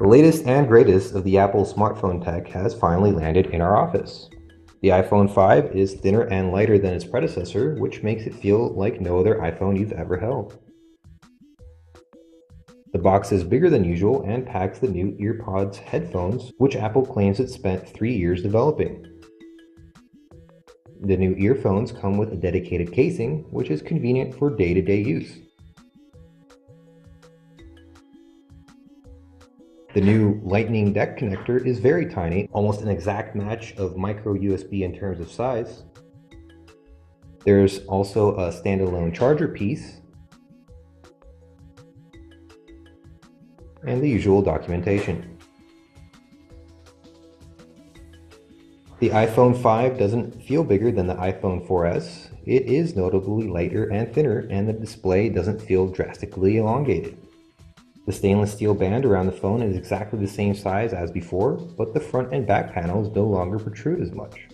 The latest and greatest of the Apple smartphone tech has finally landed in our office. The iPhone 5 is thinner and lighter than its predecessor, which makes it feel like no other iPhone you've ever held. The box is bigger than usual and packs the new EarPods headphones, which Apple claims it spent 3 years developing. The new earphones come with a dedicated casing, which is convenient for day-to-day use. The new Lightning DEC connector is very tiny, almost an exact match of micro USB in terms of size. There's also a standalone charger piece, and the usual documentation. The iPhone 5 doesn't feel bigger than the iPhone 4S. It is notably lighter and thinner, and the display doesn't feel drastically elongated. The stainless steel band around the phone is exactly the same size as before, but the front and back panels no longer protrude as much.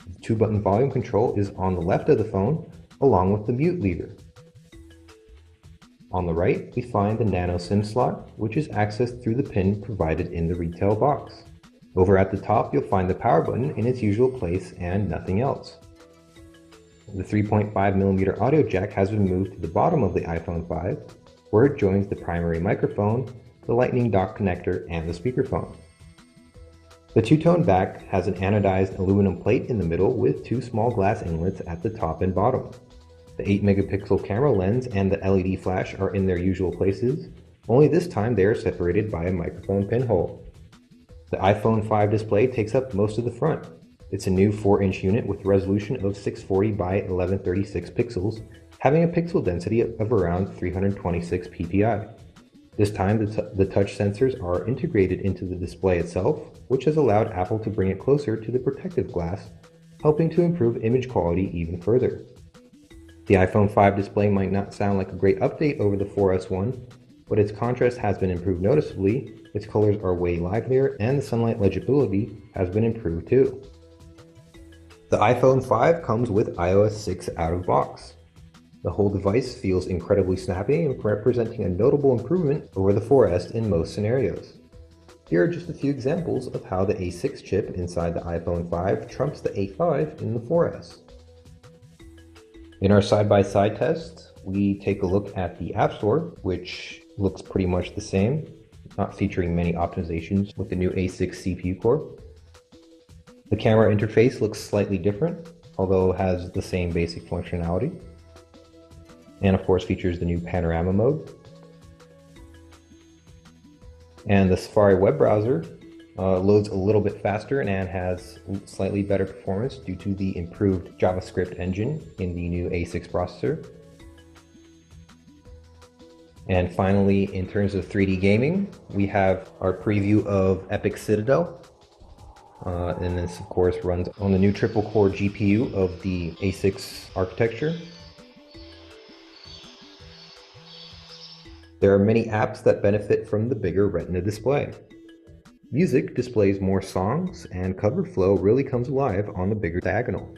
The 2-button volume control is on the left of the phone, along with the mute lever. On the right, we find the nano SIM slot, which is accessed through the pin provided in the retail box. Over at the top, you'll find the power button in its usual place and nothing else. The 3.5mm audio jack has been moved to the bottom of the iPhone 5, where it joins the primary microphone, the Lightning dock connector, and the speakerphone. The two-tone back has an anodized aluminum plate in the middle with 2 small glass inlets at the top and bottom. The 8-megapixel camera lens and the LED flash are in their usual places, only this time they are separated by a microphone pinhole. The iPhone 5 display takes up most of the front. It's a new 4-inch unit with a resolution of 640 by 1136 pixels, having a pixel density of around 326 ppi. This time, the touch sensors are integrated into the display itself, which has allowed Apple to bring it closer to the protective glass, helping to improve image quality even further. The iPhone 5 display might not sound like a great update over the 4S one, but its contrast has been improved noticeably, its colors are way livelier, and the sunlight legibility has been improved too. The iPhone 5 comes with iOS 6 out of box. The whole device feels incredibly snappy and representing a notable improvement over the 4S in most scenarios. Here are just a few examples of how the A6 chip inside the iPhone 5 trumps the A5 in the 4S. In our side-by-side test, we take a look at the App Store, which looks pretty much the same, not featuring many optimizations with the new A6 CPU core. The camera interface looks slightly different, although has the same basic functionality. And of course features the new panorama mode. And the Safari web browser loads a little bit faster and has slightly better performance due to the improved JavaScript engine in the new A6 processor. And finally, in terms of 3D gaming, we have our preview of Epic Citadel. And this of course runs on the new triple core GPU of the A6 architecture. There are many apps that benefit from the bigger Retina display. Music displays more songs, and cover flow really comes alive on the bigger diagonal.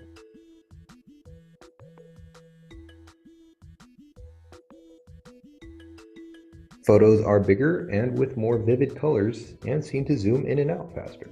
Photos are bigger and with more vivid colors and seem to zoom in and out faster.